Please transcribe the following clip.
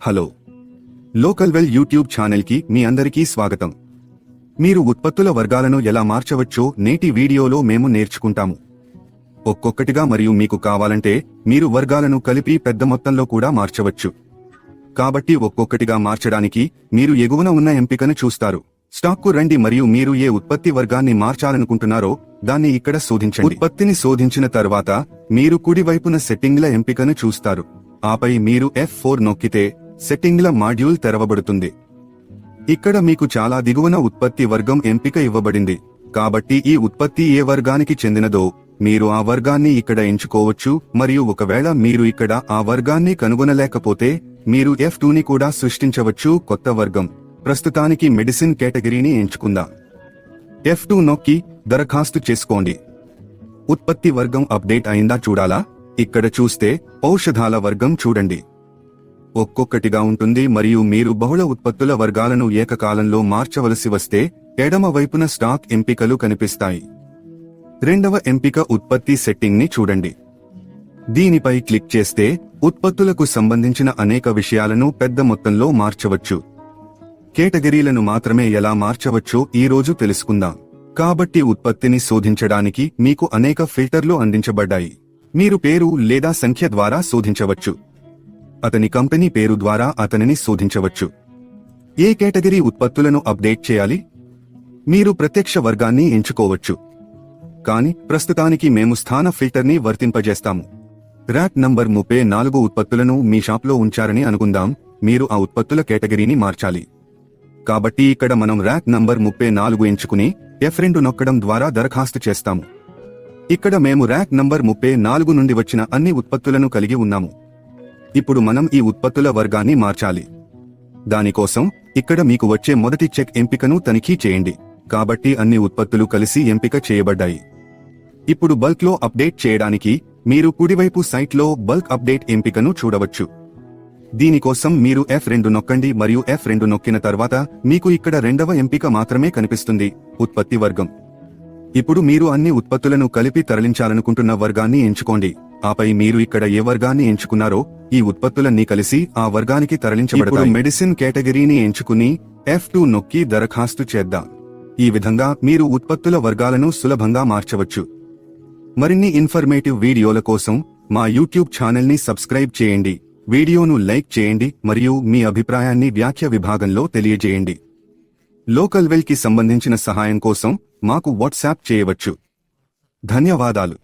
Hello, local well YouTube ఛానల్కి మీ అందరికీ స్వాగతం. మీరు ఉత్పత్తుల వర్గాలను ఎలా మార్చవచ్చో నేటి వీడియోలో మేము నేర్చుకుంటాము. ఒక్కొక్కటిగా మరియు మీకు కావాలంటే మీరు వర్గాలను కలిపి పెద్ద మొత్తంలో కూడా మార్చవచ్చు. కాబట్టి ఒక్కొక్కటిగా మార్చడానికి మీరు ఎగువన ఉన్న ఎంపికను చూస్తారు. స్టాక్కు రండి మరియు మీరు ఏ ఉత్పత్తి వర్గాన్ని మార్చాలనుకుంటున్నారో దాన్ని ఇక్కడ శోధించండి. ఉత్పత్తిని శోధించిన తర్వాత మీరు కుడివైపున సెట్టింగ్ల ఎంపికను చూస్తారు. ఆపై మీరు F4 నొక్కితే సెట్టింగ్ల మాడ్యూల్ తెరవబడుతుంది. ఇక్కడ మీకు చాలా దిగువన ఉత్పత్తి వర్గం ఎంపిక ఇవ్వబడింది. కాబట్టి ఈ ఉత్పత్తి ఏ వర్గానికి చెందినదో మీరు ఆ వర్గాన్ని ఇక్కడ ఎంచుకోవచ్చు మరియు ఒకవేళ మీరు ఇక్కడ ఆ వర్గాన్ని కనుగొనలేకపోతే మీరు F2ని కూడా సృష్టించవచ్చు. కొత్త వర్గం, ప్రస్తుతానికి మెడిసిన్ కేటగిరీని ఎంచుకుందాం. F2 నొక్కి దరఖాస్తు చేసుకోండి. ఉత్పత్తి వర్గం అప్డేట్ అయిందా చూడాలా? ఇక్కడ చూస్తే ఔషధాల వర్గం చూడండి. ఒక్కొక్కటిగా ఉంటుంది మరియు మీరు బహుళ ఉత్పత్తుల వర్గాలను ఏకకాలంలో మార్చవలసి వస్తే ఎడమ వైపున స్టాక్ ఎంపికలు కనిపిస్తాయి. రెండవ ఎంపిక ఉత్పత్తి సెట్టింగ్ ని చూడండి. దీనిపై క్లిక్ చేస్తే ఉత్పత్తులకు సంబంధించిన అనేక విషయాలను పెద్ద మొత్తంలో మార్చవచ్చు. కేటగిరీలను మాత్రమే ఎలా మార్చవచ్చో ఈ రోజు తెలుసుకుందాం. కాబట్టి ఉత్పత్తిని శోధించడానికి మీకు అనేక ఫిల్టర్లు అందించబడ్డాయి. మీరు పేరు లేదా సంఖ్య ద్వారా శోధించవచ్చు. అతని కంపెనీ పేరు ద్వారా అతనిని శోధించవచ్చు. ఏ కేటగిరీ ఉత్పత్తులను అప్డేట్ చేయాలి? మీరు ప్రత్యక్ష వర్గాన్ని ఎంచుకోవచ్చు. కానీ ప్రస్తుతానికి మేము స్థాన ఫిల్టర్ని వర్తింపజేస్తాము. ర్యాక్ నంబర్ 34 ఉత్పత్తులను మీ షాప్లో ఉంచారని అనుకుందాం. మీరు ఆ ఉత్పత్తుల కేటగిరీని మార్చాలి. కాబట్టి ఇక్కడ మనం ర్యాక్ నంబర్ 34 ఎంచుకుని F2 నొక్కడం ద్వారా దరఖాస్తు చేస్తాము. ఇక్కడ మేము ర్యాక్ నంబర్ 34 నుండి వచ్చిన అన్ని ఉత్పత్తులను కలిగి ఉన్నాము. ఇప్పుడు మనం ఈ ఉత్పత్తుల వర్గాన్ని మార్చాలి. దానికోసం ఇక్కడ మీకు వచ్చే మొదటి చెక్ ఎంపికను తనిఖీ చేయండి. కాబట్టి అన్ని ఉత్పత్తులు కలిసి ఎంపిక చేయబడ్డాయి. ఇప్పుడు బల్క్లో అప్డేట్ చేయడానికి మీరు కుడివైపు సైట్లో బల్క్ అప్డేట్ ఎంపికను చూడవచ్చు. దీనికోసం మీరు F2 నొక్కండి మరియు F2 నొక్కిన తర్వాత మీకు ఇక్కడ రెండవ ఎంపిక మాత్రమే కనిపిస్తుంది, ఉత్పత్తి వర్గం. ఇప్పుడు మీరు అన్ని ఉత్పత్తులను కలిపి తరలించాలనుకుంటున్న వర్గాన్ని ఎంచుకోండి. ఆపై మీరు ఇక్కడ ఏ వర్గాన్ని ఎంచుకున్నారో ఈ ఉత్పత్తులన్నీ కలిసి ఆ వర్గానికి తరలించబడతాయి. మెడిసిన్ కేటగిరీని ఎంచుకుని F2 నొక్కి దరఖాస్తు చేద్దాం. ఈ విధంగా మీరు ఉత్పత్తుల వర్గాలను సులభంగా మార్చవచ్చు. మరిన్ని ఇన్ఫర్మేటివ్ వీడియోల కోసం మా యూట్యూబ్ ఛానల్ని సబ్స్క్రైబ్ చేయండి. వీడియోను లైక్ చేయండి మరియు మీ అభిప్రాయాన్ని వ్యాఖ్య విభాగంలో తెలియజేయండి. లోకల్ వెల్ కి సంబంధించిన సహాయం కోసం మాకు వాట్సాప్ చేయవచ్చు. ధన్యవాదాలు.